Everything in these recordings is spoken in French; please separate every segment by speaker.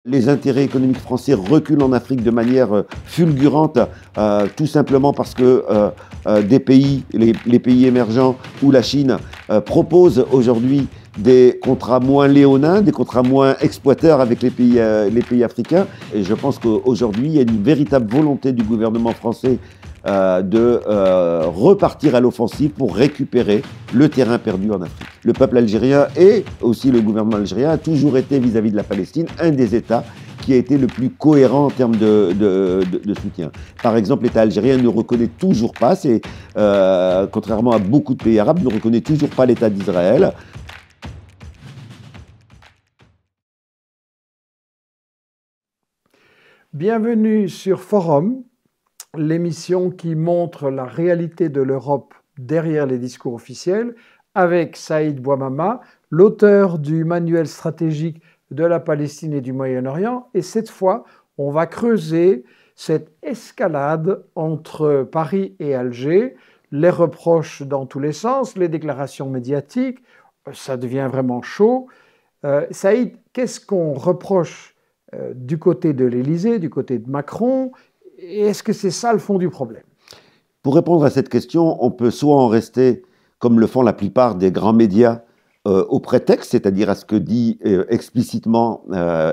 Speaker 1: Les intérêts économiques français reculent en Afrique de manière fulgurante, tout simplement parce que des pays, les pays émergents ou la Chine proposent aujourd'hui des contrats moins léonins, des contrats moins exploiteurs avec les pays africains. Et je pense qu'aujourd'hui, il y a une véritable volonté du gouvernement français de repartir à l'offensive pour récupérer le terrain perdu en Afrique. Le peuple algérien et aussi le gouvernement algérien a toujours été vis-à-vis de la Palestine un des États qui a été le plus cohérent en termes de soutien. Par exemple, l'État algérien ne reconnaît toujours pas, contrairement à beaucoup de pays arabes, ne reconnaît toujours pas l'État d'Israël.
Speaker 2: Bienvenue sur Forum, l'émission qui montre la réalité de l'Europe derrière les discours officiels, avec Saïd Bouamama, l'auteur du manuel stratégique de la Palestine et du Moyen-Orient. Et cette fois, on va creuser cette escalade entre Paris et Alger, les reproches dans tous les sens, les déclarations médiatiques, ça devient vraiment chaud. Saïd, qu'est-ce qu'on reproche du côté de l'Élysée, du côté de Macron? Et est-ce que c'est ça le fond du problème?
Speaker 1: Pour répondre à cette question, on peut soit en rester, comme le font la plupart des grands médias, au prétexte, c'est-à-dire à ce que dit explicitement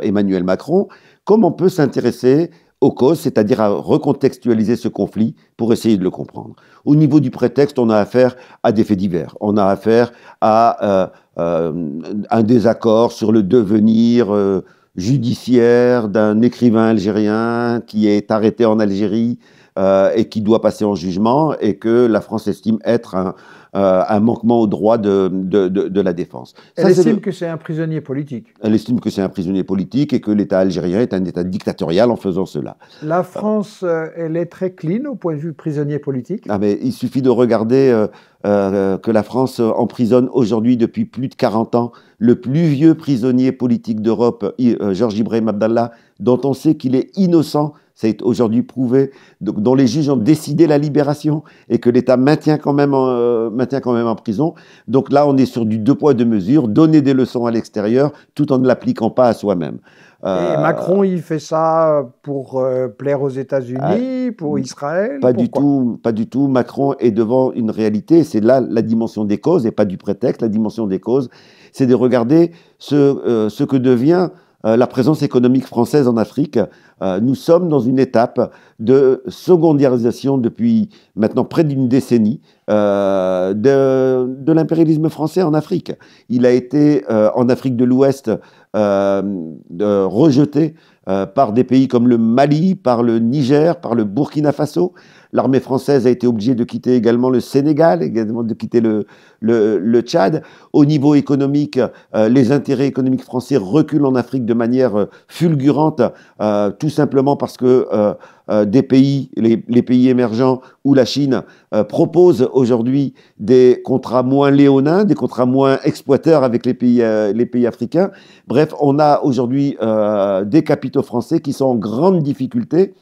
Speaker 1: Emmanuel Macron, comme on peut s'intéresser aux causes, c'est-à-dire à recontextualiser ce conflit pour essayer de le comprendre. Au niveau du prétexte, on a affaire à des faits divers. On a affaire à un désaccord sur le devenir judiciaire d'un écrivain algérien qui est arrêté en Algérie et qui doit passer en jugement et que la France estime être un manquement au droit de la défense.
Speaker 2: Elle estime que c'est un prisonnier politique.
Speaker 1: Elle estime que c'est un prisonnier politique et que l'État algérien est un État dictatorial en faisant cela.
Speaker 2: La France, elle est très clean au point de vue prisonnier politique.
Speaker 1: Ah mais il suffit de regarder que la France emprisonne aujourd'hui depuis plus de 40 ans le plus vieux prisonnier politique d'Europe, Georges Ibrahim Abdallah, dont on sait qu'il est innocent. Ça est aujourd'hui prouvé, dont les juges ont décidé la libération et que l'État maintient quand même en prison. Donc là, on est sur du deux poids, deux mesures, donner des leçons à l'extérieur tout en ne l'appliquant pas à soi-même.
Speaker 2: Et Macron, il fait ça pour plaire aux États-Unis, pour Israël?
Speaker 1: Pas du tout. Macron est devant une réalité. C'est là la dimension des causes et pas du prétexte. La dimension des causes, c'est de regarder ce que devient la présence économique française en Afrique. Nous sommes dans une étape de secondarisation depuis maintenant près d'une décennie de l'impérialisme français en Afrique. Il a été en Afrique de l'Ouest rejeté par des pays comme le Mali, par le Niger, par le Burkina Faso. L'armée française a été obligée de quitter également le Sénégal, également de quitter le Tchad. Au niveau économique, les intérêts économiques français reculent en Afrique de manière fulgurante, tout simplement parce que des pays, les pays émergents ou la Chine proposent aujourd'hui des contrats moins léonins, des contrats moins exploiteurs avec les pays africains. Bref, on a aujourd'hui des capitaux français qui sont en grande difficulté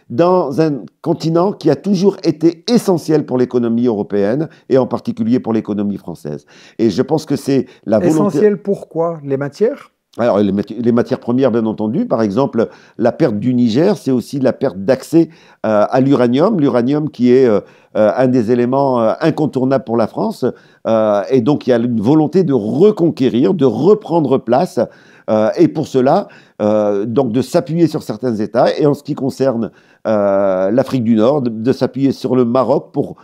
Speaker 1: dans un continent qui a toujours été essentiel pour l'économie européenne et en particulier pour l'économie française. Et je pense que c'est la volonté...
Speaker 2: Essentiel pourquoi? Les matières?
Speaker 1: Alors, les matières premières, bien entendu. Par exemple, la perte du Niger, c'est aussi la perte d'accès à l'uranium. L'uranium qui est un des éléments incontournables pour la France. Et donc, il y a une volonté de reconquérir, de reprendre place. Et pour cela, donc de s'appuyer sur certains États. Et en ce qui concerne l'Afrique du Nord, de s'appuyer sur le Maroc pour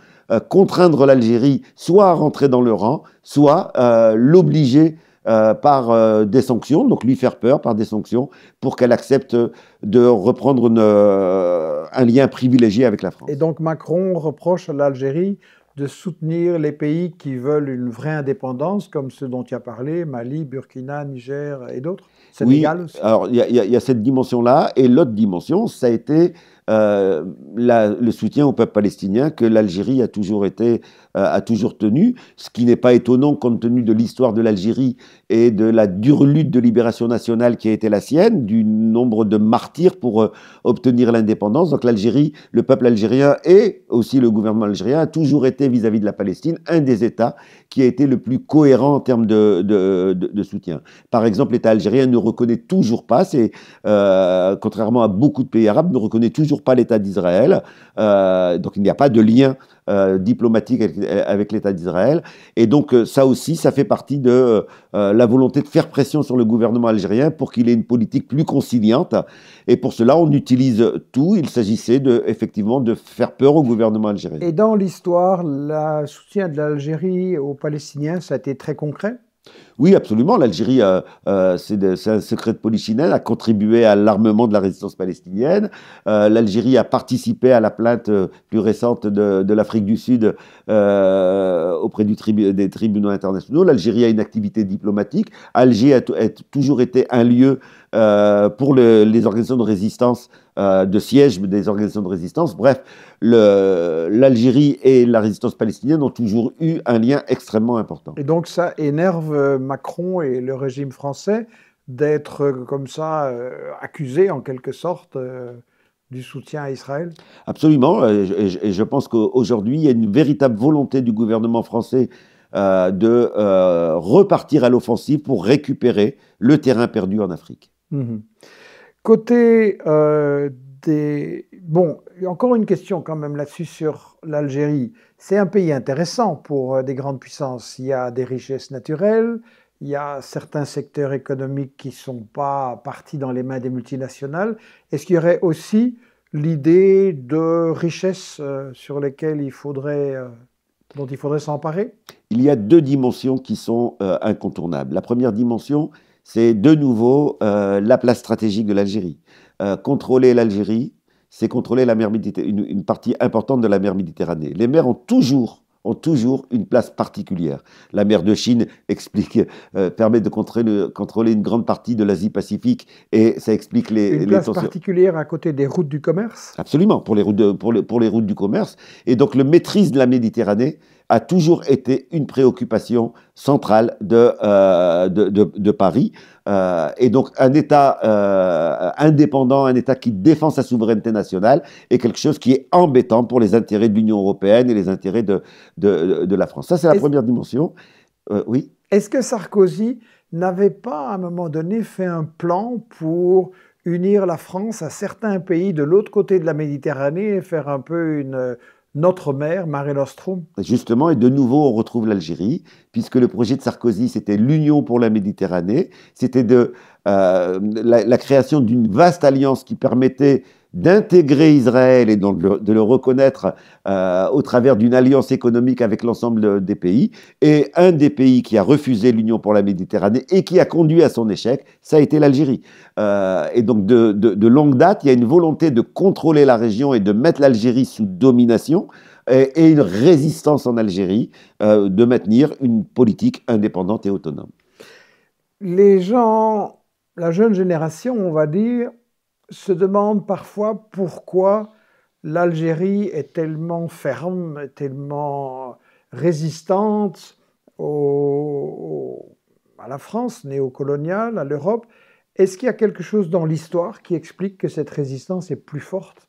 Speaker 1: contraindre l'Algérie soit à rentrer dans le rang, soit l'obliger par des sanctions, donc lui faire peur par des sanctions, pour qu'elle accepte de reprendre un lien privilégié avec la France.
Speaker 2: Et donc Macron reproche à l'Algérie de soutenir les pays qui veulent une vraie indépendance, comme ceux dont tu as parlé, Mali, Burkina, Niger et d'autres?
Speaker 1: Oui,
Speaker 2: Sénégal aussi.
Speaker 1: alors il y a cette dimension-là, et l'autre dimension, ça a été le soutien au peuple palestinien que l'Algérie a toujours tenu, ce qui n'est pas étonnant compte tenu de l'histoire de l'Algérie et de la dure lutte de libération nationale qui a été la sienne, du nombre de martyrs pour obtenir l'indépendance. Donc l'Algérie, le peuple algérien et aussi le gouvernement algérien a toujours été vis-à-vis de la Palestine un des États qui a été le plus cohérent en termes de soutien. Par exemple, l'État algérien ne reconnaît toujours pas, contrairement à beaucoup de pays arabes, ne reconnaît toujours pas l'État d'Israël. Donc il n'y a pas de lien diplomatique avec l'État d'Israël. Et donc ça aussi, ça fait partie de la volonté de faire pression sur le gouvernement algérien pour qu'il ait une politique plus conciliante. Et pour cela, on utilise tout. Il s'agissait effectivement de faire peur au gouvernement algérien.
Speaker 2: Et dans l'histoire, le soutien de l'Algérie aux Palestiniens, ça a été très concret?
Speaker 1: Oui, absolument. L'Algérie, c'est un secret de polichinelle, a contribué à l'armement de la résistance palestinienne. L'Algérie a participé à la plainte plus récente de l'Afrique du Sud auprès des tribunaux internationaux. L'Algérie a une activité diplomatique. Alger a toujours été un lieu pour les organisations de résistance, de siège des organisations de résistance. Bref, l'Algérie et la résistance palestinienne ont toujours eu un lien extrêmement important.
Speaker 2: Et donc ça énerve Macron et le régime français d'être comme ça accusés en quelque sorte du soutien à Israël?
Speaker 1: Absolument, et je pense qu'aujourd'hui, il y a une véritable volonté du gouvernement français de repartir à l'offensive pour récupérer le terrain perdu en Afrique.
Speaker 2: Mmh. Côté Bon, encore une question quand même là-dessus sur l'Algérie. C'est un pays intéressant pour des grandes puissances. Il y a des richesses naturelles, il y a certains secteurs économiques qui ne sont pas partis dans les mains des multinationales. Est-ce qu'il y aurait aussi l'idée de richesses sur lesquelles dont il faudrait s'emparer?
Speaker 1: Il y a deux dimensions qui sont incontournables. La première dimension, c'est de nouveau la place stratégique de l'Algérie. Contrôler l'Algérie, c'est contrôler la mer une partie importante de la mer Méditerranée. Les mers ont toujours une place particulière. La mer de Chine permet de contrôler une grande partie de l'Asie-Pacifique et ça explique
Speaker 2: une place particulière à côté des routes du commerce?
Speaker 1: Absolument, pour les routes du commerce. Et donc, le maîtrise de la Méditerranée a toujours été une préoccupation centrale de Paris. Et donc, un État indépendant, un État qui défend sa souveraineté nationale est quelque chose qui est embêtant pour les intérêts de l'Union européenne et les intérêts de la France. Ça, c'est la première dimension. Oui.
Speaker 2: Est-ce que Sarkozy n'avait pas, à un moment donné, fait un plan pour unir la France à certains pays de l'autre côté de la Méditerranée et faire un peu notre mer, Mare Nostrum?
Speaker 1: Justement, et de nouveau, on retrouve l'Algérie, puisque le projet de Sarkozy, c'était l'Union pour la Méditerranée, c'était la création d'une vaste alliance qui permettait d'intégrer Israël et donc de le reconnaître au travers d'une alliance économique avec l'ensemble des pays. Et un des pays qui a refusé l'Union pour la Méditerranée et qui a conduit à son échec, ça a été l'Algérie. Et donc de longue date, il y a une volonté de contrôler la région et de mettre l'Algérie sous domination et une résistance en Algérie de maintenir une politique indépendante et autonome.
Speaker 2: Les gens, la jeune génération, on va dire, se demande parfois pourquoi l'Algérie est tellement ferme, tellement résistante à la France néocoloniale, à l'Europe. Est-ce qu'il y a quelque chose dans l'histoire qui explique que cette résistance est plus forte?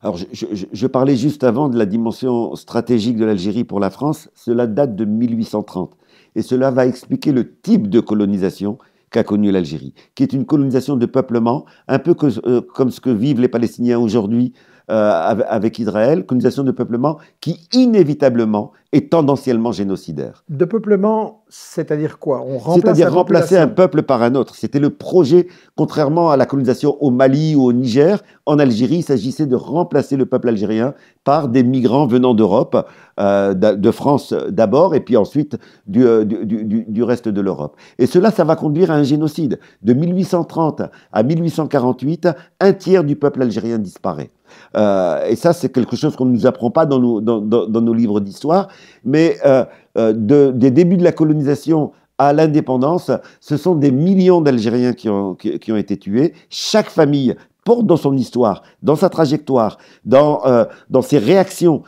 Speaker 1: Alors, je parlais juste avant de la dimension stratégique de l'Algérie pour la France. Cela date de 1830. Et cela va expliquer le type de colonisation qu'a connue l'Algérie, qui est une colonisation de peuplement, un peu comme ce que vivent les Palestiniens aujourd'hui avec Israël, colonisation de peuplement qui inévitablement est tendanciellement génocidaire.
Speaker 2: De peuplement, c'est-à-dire quoi?
Speaker 1: C'est-à-dire remplacer un peuple par un autre. C'était le projet, contrairement à la colonisation au Mali ou au Niger, en Algérie, il s'agissait de remplacer le peuple algérien par des migrants venant d'Europe, de France d'abord, et puis ensuite du reste de l'Europe. Et cela, ça va conduire à un génocide. De 1830 à 1848, un tiers du peuple algérien disparaît. Et ça, c'est quelque chose qu'on ne nous apprend pas dans nos livres d'histoire, mais des débuts de la colonisation à l'indépendance, ce sont des millions d'Algériens qui ont été tués. Chaque famille porte dans son histoire, dans sa trajectoire, dans ses réactions,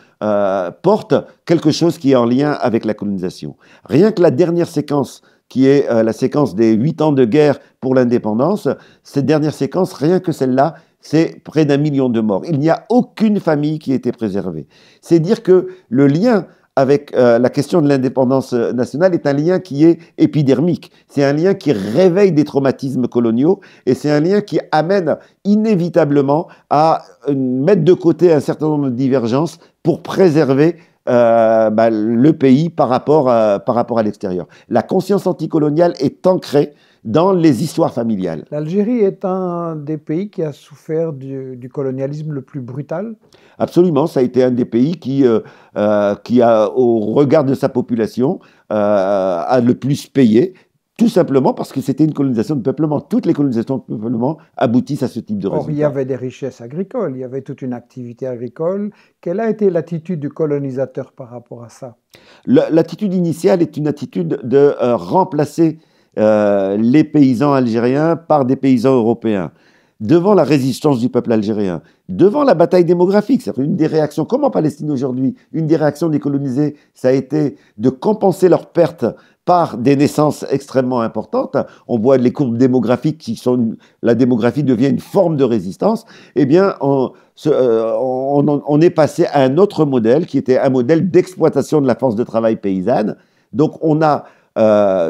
Speaker 1: porte quelque chose qui est en lien avec la colonisation. Rien que la dernière séquence, qui est la séquence des 8 ans de guerre pour l'indépendance, cette dernière séquence, rien que celle-là, c'est près d'1 million de morts. Il n'y a aucune famille qui a été préservée. C'est dire que le lien avec la question de l'indépendance nationale est un lien qui est épidermique. C'est un lien qui réveille des traumatismes coloniaux et c'est un lien qui amène inévitablement à mettre de côté un certain nombre de divergences pour préserver le pays par rapport à l'extérieur. La conscience anticoloniale est ancrée dans les histoires familiales.
Speaker 2: L'Algérie est un des pays qui a souffert du colonialisme le plus brutal.
Speaker 1: Absolument, ça a été un des pays qui a, au regard de sa population, a le plus payé, tout simplement parce que c'était une colonisation de peuplement. Toutes les colonisations de peuplement aboutissent à ce type de résultat.
Speaker 2: Or, il y avait des richesses agricoles, il y avait toute une activité agricole. Quelle a été l'attitude du colonisateur par rapport à ça?
Speaker 1: L'attitude initiale est une attitude de remplacer les paysans algériens par des paysans européens. Devant la résistance du peuple algérien, devant la bataille démographique, c'est une des réactions, comme en Palestine aujourd'hui, une des réactions des colonisés, ça a été de compenser leurs pertes par des naissances extrêmement importantes. On voit les courbes démographiques la démographie devient une forme de résistance. Eh bien, on est passé à un autre modèle qui était un modèle d'exploitation de la force de travail paysanne. Donc, on a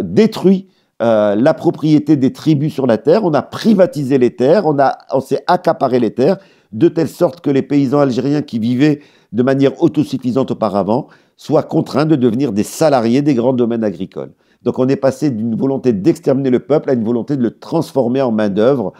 Speaker 1: détruit la propriété des tribus sur la terre, on a privatisé les terres, on s'est accaparé les terres, de telle sorte que les paysans algériens qui vivaient de manière autosuffisante auparavant soient contraints de devenir des salariés des grands domaines agricoles. Donc on est passé d'une volonté d'exterminer le peuple à une volonté de le transformer en main-d'œuvre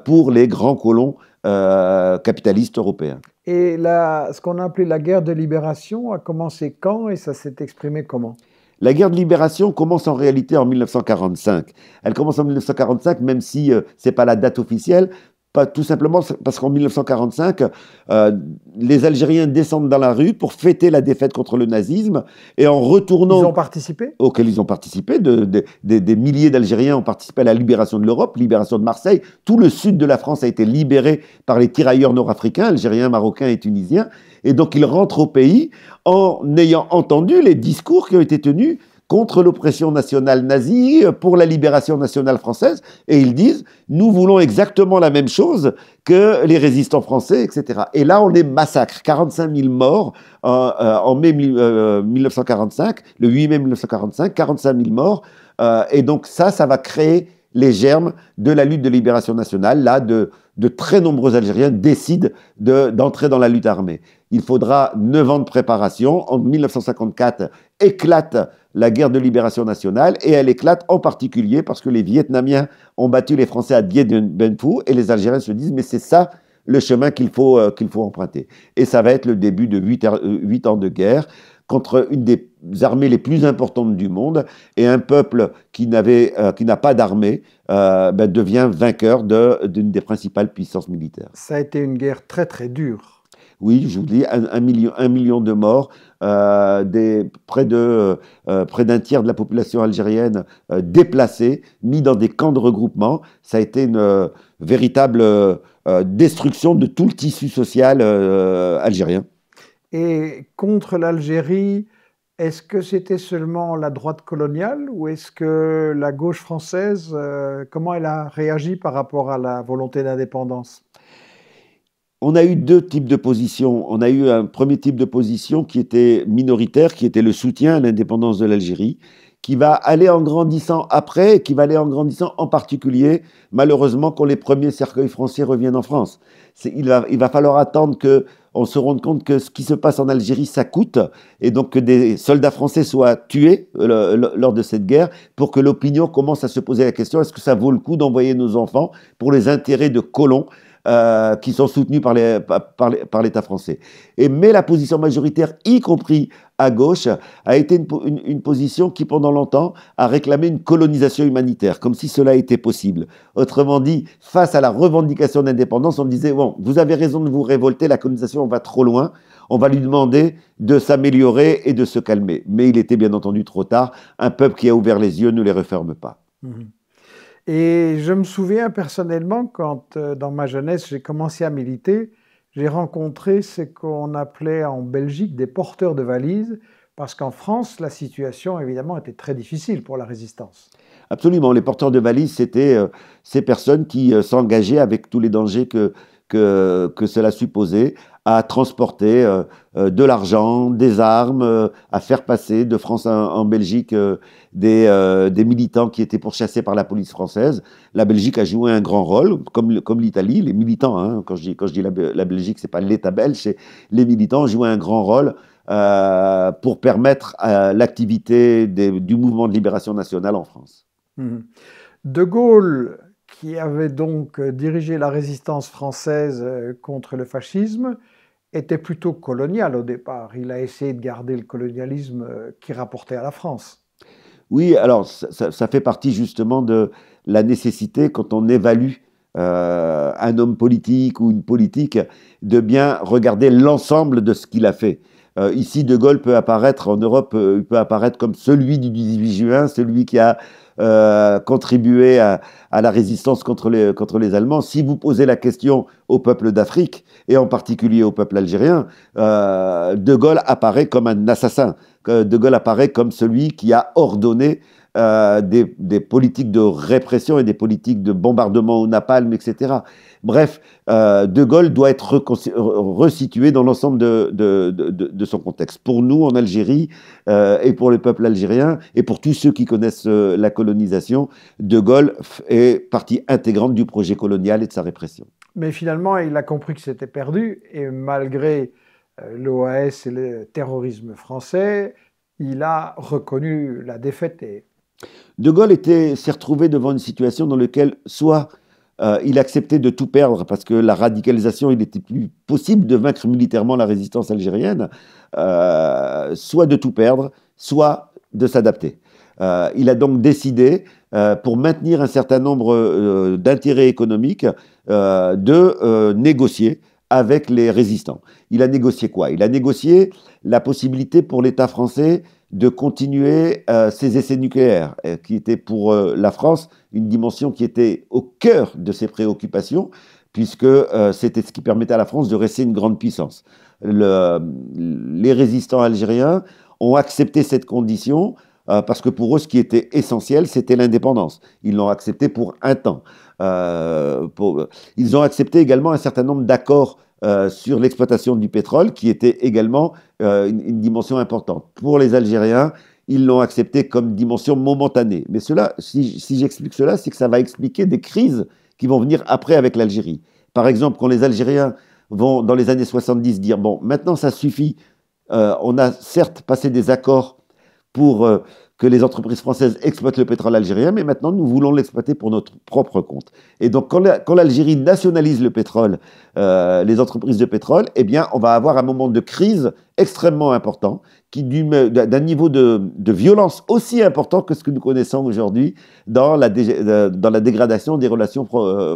Speaker 1: pour les grands colons capitalistes européens.
Speaker 2: Et ce qu'on a appelé la guerre de libération a commencé quand et ça s'est exprimé comment?
Speaker 1: La guerre de libération commence en réalité en 1945. Elle commence en 1945, même si ce n'est pas la date officielle, pas tout simplement parce qu'en 1945, les Algériens descendent dans la rue pour fêter la défaite contre le nazisme et en retournant...
Speaker 2: Ils ont participé?
Speaker 1: Auxquels ils ont participé. Des milliers d'Algériens ont participé à la libération de l'Europe, libération de Marseille. Tout le sud de la France a été libéré par les tirailleurs nord-africains, algériens, marocains et tunisiens. Et donc ils rentrent au pays en ayant entendu les discours qui ont été tenus contre l'oppression nationale nazie, pour la libération nationale française, et ils disent « nous voulons exactement la même chose que les résistants français, etc. » Et là, on les massacre, 45 000 morts en mai 1945, le 8 mai 1945, 45 000 morts, et donc ça va créer les germes de la lutte de libération nationale, là, de très nombreux Algériens décident d'entrer dans la lutte armée. Il faudra 9 ans de préparation. En 1954, éclate la guerre de libération nationale et elle éclate en particulier parce que les Vietnamiens ont battu les Français à Dien Bien Phu et les Algériens se disent mais c'est ça le chemin qu'il faut emprunter. Et ça va être le début de 8 ans de guerre contre une des armées les plus importantes du monde et un peuple qui n'a pas d'armée devient vainqueur d'une des principales puissances militaires.
Speaker 2: Ça a été une guerre très très dure.
Speaker 1: Oui, je vous dis, 1 million de morts, près d'un tiers de la population algérienne déplacée, mis dans des camps de regroupement. Ça a été une véritable destruction de tout le tissu social algérien.
Speaker 2: Et contre l'Algérie, est-ce que c'était seulement la droite coloniale ou est-ce que la gauche française, comment elle a réagi par rapport à la volonté d'indépendance?
Speaker 1: On a eu 2 types de positions. On a eu un premier type de position qui était minoritaire, qui était le soutien à l'indépendance de l'Algérie, qui va aller en grandissant après, et qui va aller en grandissant en particulier, malheureusement, quand les premiers cercueils français reviennent en France. Il va falloir attendre qu'on se rende compte que ce qui se passe en Algérie, ça coûte, et donc que des soldats français soient tués lors de cette guerre, pour que l'opinion commence à se poser la question, est-ce que ça vaut le coup d'envoyer nos enfants pour les intérêts de colons qui sont soutenus par l'État français. Mais la position majoritaire, y compris à gauche, a été une position qui, pendant longtemps, a réclamé une colonisation humanitaire, comme si cela était possible. Autrement dit, face à la revendication d'indépendance, on disait, bon, vous avez raison de vous révolter, la colonisation va trop loin, on va lui demander de s'améliorer et de se calmer. Mais il était bien entendu trop tard. Un peuple qui a ouvert les yeux ne les referme pas.
Speaker 2: Et je me souviens personnellement, quand dans ma jeunesse, j'ai commencé à militer, j'ai rencontré ce qu'on appelait en Belgique des porteurs de valises, parce qu'en France, la situation, évidemment, était très difficile pour la résistance.
Speaker 1: Absolument. Les porteurs de valises, c'était ces personnes qui s'engageaient avec tous les dangers que cela supposait à transporter de l'argent, des armes, à faire passer de France en Belgique des militants qui étaient pourchassés par la police française. La Belgique a joué un grand rôle, comme l'Italie, les militants. Hein, quand je dis la Belgique, c'est pas l'État belge, c'est les militants ont joué un grand rôle pour permettre l'activité du mouvement de libération nationale en France.
Speaker 2: Mhm. De Gaulle, qui avait donc dirigé la résistance française contre le fascisme, était plutôt colonial au départ. Il a essayé de garder le colonialisme qui rapportait à la France.
Speaker 1: Oui, alors ça fait partie justement de la nécessité, quand on évalue un homme politique ou une politique, de bien regarder l'ensemble de ce qu'il a fait. Ici, De Gaulle peut apparaître en Europe, il peut apparaître comme celui du 18 juin, celui qui a contribué à la résistance contre les Allemands. Si vous posez la question au peuple d'Afrique, et en particulier au peuple algérien, De Gaulle apparaît comme un assassin. De Gaulle apparaît comme celui qui a ordonné des politiques de répression et des politiques de bombardement au napalm, etc. Bref, De Gaulle doit être resitué dans l'ensemble de son contexte. Pour nous, en Algérie, et pour le peuple algérien, et pour tous ceux qui connaissent la colonisation, De Gaulle est partie intégrante du projet colonial et de sa répression.
Speaker 2: Mais finalement, il a compris que c'était perdu, et malgré l'OAS et le terrorisme français, il a reconnu la défaite.
Speaker 1: De Gaulle s'est retrouvé devant une situation dans laquelle soit il acceptait de tout perdre parce que la radicalisation, il n'était plus possible de vaincre militairement la résistance algérienne, soit de tout perdre, soit de s'adapter. Il a donc décidé, pour maintenir un certain nombre d'intérêts économiques, de négocier avec les résistants. Il a négocié quoi? Il a négocié la possibilité pour l'État français de continuer ses essais nucléaires, qui étaient pour la France une dimension qui était au cœur de ses préoccupations, puisque c'était ce qui permettait à la France de rester une grande puissance. Les résistants algériens ont accepté cette condition parce que pour eux, ce qui était essentiel, c'était l'indépendance. Ils l'ont accepté pour un temps. Ils ont accepté également un certain nombre d'accords sur l'exploitation du pétrole, qui était également une dimension importante. Pour les Algériens, ils l'ont accepté comme dimension momentanée. Mais cela, si j'explique cela, c'est que ça va expliquer des crises qui vont venir après avec l'Algérie. Par exemple, quand les Algériens vont, dans les années 70, dire « Bon, maintenant ça suffit, on a certes passé des accords pour que les entreprises françaises exploitent le pétrole algérien, mais maintenant nous voulons l'exploiter pour notre propre compte. » Et donc quand l'Algérie nationalise le pétrole, les entreprises de pétrole, eh bien on va avoir un moment de crise extrêmement important, d'un niveau de violence aussi important que ce que nous connaissons aujourd'hui dans la dégradation des relations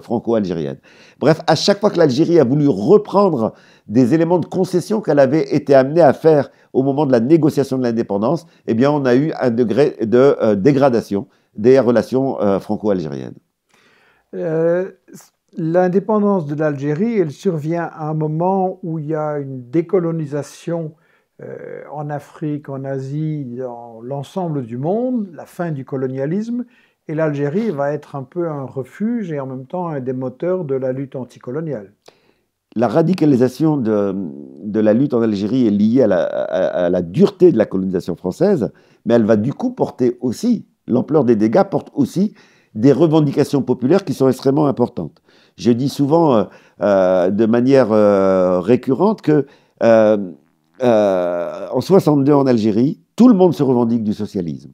Speaker 1: franco-algériennes. Bref, à chaque fois que l'Algérie a voulu reprendre des éléments de concession qu'elle avait été amenée à faire au moment de la négociation de l'indépendance, eh bien, on a eu un degré de dégradation des relations franco-algériennes.
Speaker 2: L'indépendance de l'Algérie, elle survient à un moment où il y a une décolonisation en Afrique, en Asie, dans l'ensemble du monde, la fin du colonialisme, et l'Algérie va être un peu un refuge et en même temps un des moteurs de la lutte anticoloniale.
Speaker 1: La radicalisation de la lutte en Algérie est liée à la dureté de la colonisation française, mais elle va du coup porter aussi, l'ampleur des dégâts porte aussi des revendications populaires qui sont extrêmement importantes. Je dis souvent de manière récurrente que en 62 en Algérie, tout le monde se revendique du socialisme.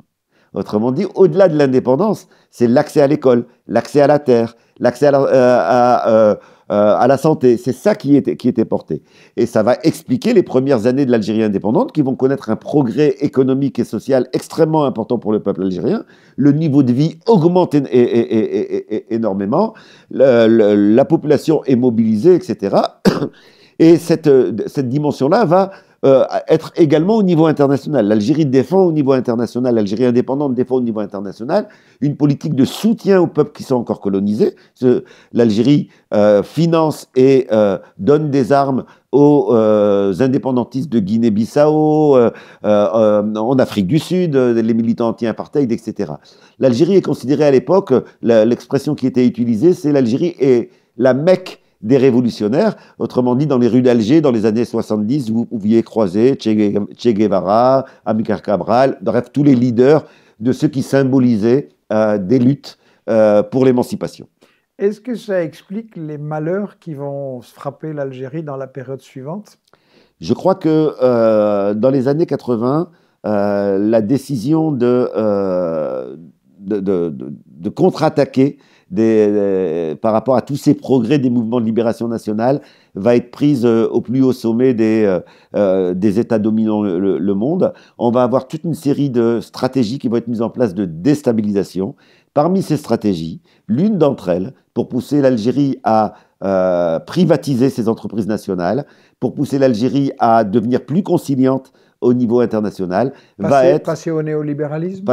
Speaker 1: Autrement dit, au-delà de l'indépendance, c'est l'accès à l'école, l'accès à la terre, l'accès à la santé. C'est ça qui était porté. Et ça va expliquer les premières années de l'Algérie indépendante qui vont connaître un progrès économique et social extrêmement important pour le peuple algérien. Le niveau de vie augmente énormément, la population est mobilisée, etc. Et cette dimension-là va être également au niveau international. L'Algérie défend au niveau international, l'Algérie indépendante défend au niveau international une politique de soutien aux peuples qui sont encore colonisés. L'Algérie finance et donne des armes aux indépendantistes de Guinée-Bissau, en Afrique du Sud, les militants anti-apartheid, etc. L'Algérie est considérée à l'époque, l'expression qui était utilisée, c'est l'Algérie est la Mecque des révolutionnaires. Autrement dit, dans les rues d'Alger, dans les années 70, vous pouviez croiser Che Guevara, Amilcar Cabral, bref, tous les leaders de ceux qui symbolisaient des luttes pour l'émancipation.
Speaker 2: Est-ce que ça explique les malheurs qui vont frapper l'Algérie dans la période suivante?
Speaker 1: Je crois que dans les années 80, la décision de contre-attaquer par rapport à tous ces progrès des mouvements de libération nationale va être prise au plus haut sommet des États dominant le monde. On va avoir toute une série de stratégies qui vont être mises en place de déstabilisation. Parmi ces stratégies, l'une d'entre elles, pour pousser l'Algérie à privatiser ses entreprises nationales, pour pousser l'Algérie à devenir plus conciliante au niveau international,
Speaker 2: passer au néolibéralisme,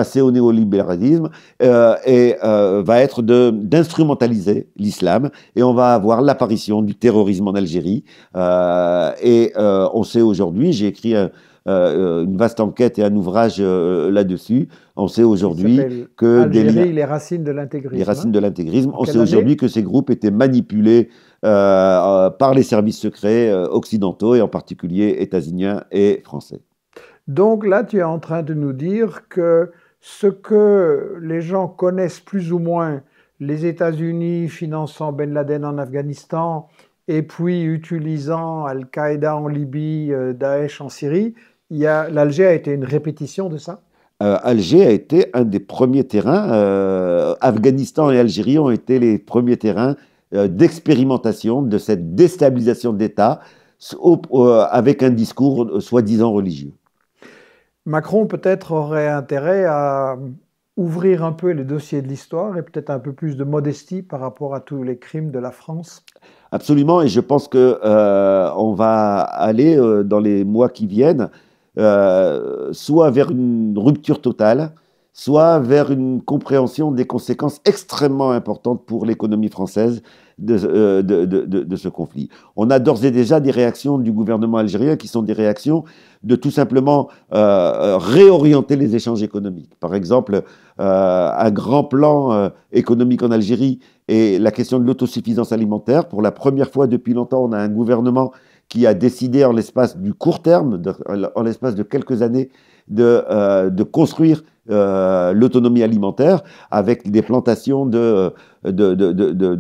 Speaker 1: va être d'instrumentaliser l'islam, et on va avoir l'apparition du terrorisme en Algérie. On sait aujourd'hui, j'ai écrit une vaste enquête et un ouvrage là-dessus. On sait aujourd'hui que
Speaker 2: Algérie, les racines de l'intégrisme.
Speaker 1: Les racines de l'intégrisme. On sait aujourd'hui que ces groupes étaient manipulés par les services secrets occidentaux, et en particulier états-uniens et français.
Speaker 2: Donc là, tu es en train de nous dire que ce que les gens connaissent plus ou moins, les États-Unis finançant Ben Laden en Afghanistan et puis utilisant Al-Qaïda en Libye, Daesh en Syrie, l'Alger a été une répétition de ça?
Speaker 1: Alger a été un des premiers terrains. Afghanistan et Algérie ont été les premiers terrains d'expérimentation de cette déstabilisation d'État avec un discours soi-disant religieux.
Speaker 2: Macron peut-être aurait intérêt à ouvrir un peu les dossiers de l'histoire et peut-être un peu plus de modestie par rapport à tous les crimes de la France.
Speaker 1: Absolument, et je pense qu'on va aller dans les mois qui viennent soit vers une rupture totale, soit vers une compréhension des conséquences extrêmement importantes pour l'économie française de ce conflit. On a d'ores et déjà des réactions du gouvernement algérien qui sont des réactions de tout simplement réorienter les échanges économiques. Par exemple, un grand plan économique en Algérie et la question de l'autosuffisance alimentaire. Pour la première fois depuis longtemps, on a un gouvernement qui a décidé en l'espace du court terme, en l'espace de quelques années, de construire l'autonomie alimentaire avec des plantations de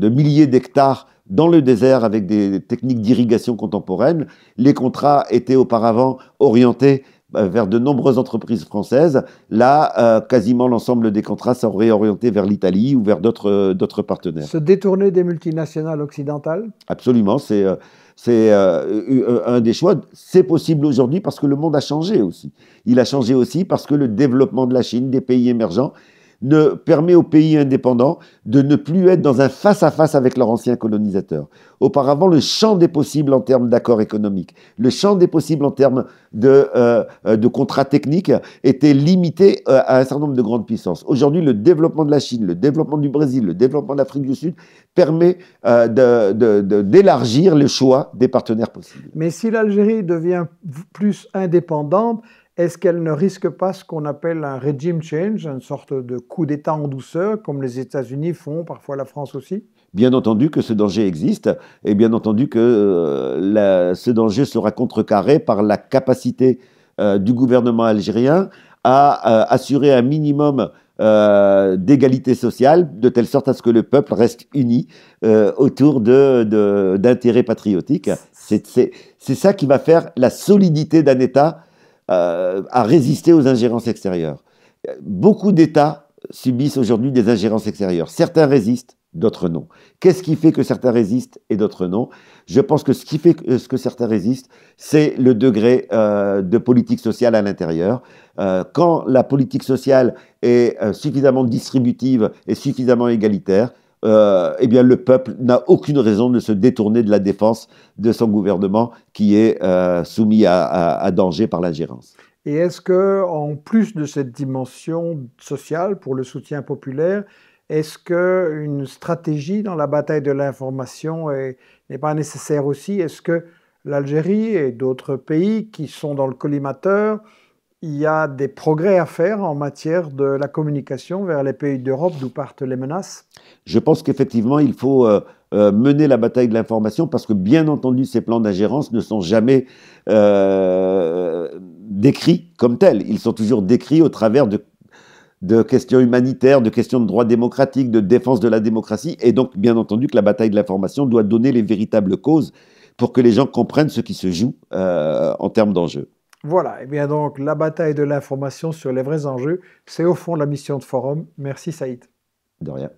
Speaker 1: milliers d'hectares dans le désert avec des techniques d'irrigation contemporaines. Les contrats étaient auparavant orientés vers de nombreuses entreprises françaises. Là, quasiment l'ensemble des contrats sont réorientés vers l'Italie ou vers d'autres partenaires.
Speaker 2: Se détourner des multinationales occidentales?
Speaker 1: Absolument, c'est un des choix. C'est possible aujourd'hui parce que le monde a changé aussi. Il a changé aussi parce que le développement de la Chine, des pays émergents, permet aux pays indépendants de ne plus être dans un face-à-face avec leurs anciens colonisateurs. Auparavant, le champ des possibles en termes d'accords économiques, le champ des possibles en termes de contrats techniques était limité à un certain nombre de grandes puissances. Aujourd'hui, le développement de la Chine, le développement du Brésil, le développement de l'Afrique du Sud permet d'élargir le choix des partenaires possibles.
Speaker 2: Mais si l'Algérie devient plus indépendante, est-ce qu'elle ne risque pas ce qu'on appelle un regime change, une sorte de coup d'État en douceur, comme les États-Unis font, parfois la France aussi?
Speaker 1: Bien entendu que ce danger existe, et bien entendu que ce danger sera contrecarré par la capacité du gouvernement algérien à assurer un minimum d'égalité sociale, de telle sorte à ce que le peuple reste uni autour d'intérêts patriotiques. C'est ça qui va faire la solidité d'un État à résister aux ingérences extérieures. Beaucoup d'États subissent aujourd'hui des ingérences extérieures. Certains résistent, d'autres non. Qu'est-ce qui fait que certains résistent et d'autres non? Je pense que ce qui fait que certains résistent, c'est le degré de politique sociale à l'intérieur. Quand la politique sociale est suffisamment distributive et suffisamment égalitaire, eh bien, le peuple n'a aucune raison de se détourner de la défense de son gouvernement qui est soumis à danger par l'ingérence.
Speaker 2: Et est-ce que, en plus de cette dimension sociale pour le soutien populaire, est-ce qu'une stratégie dans la bataille de l'information n'est pas nécessaire aussi? Est-ce que l'Algérie et d'autres pays qui sont dans le collimateur, il y a des progrès à faire en matière de la communication vers les pays d'Europe d'où partent les menaces?
Speaker 1: Je pense qu'effectivement, il faut mener la bataille de l'information parce que, bien entendu, ces plans d'ingérence ne sont jamais décrits comme tels. Ils sont toujours décrits au travers de questions humanitaires, de questions de droits démocratiques, de défense de la démocratie. Et donc, bien entendu, que la bataille de l'information doit donner les véritables causes pour que les gens comprennent ce qui se joue en termes d'enjeux.
Speaker 2: Voilà, et bien donc la bataille de l'information sur les vrais enjeux, c'est au fond la mission de Forum. Merci Saïd.
Speaker 1: De rien.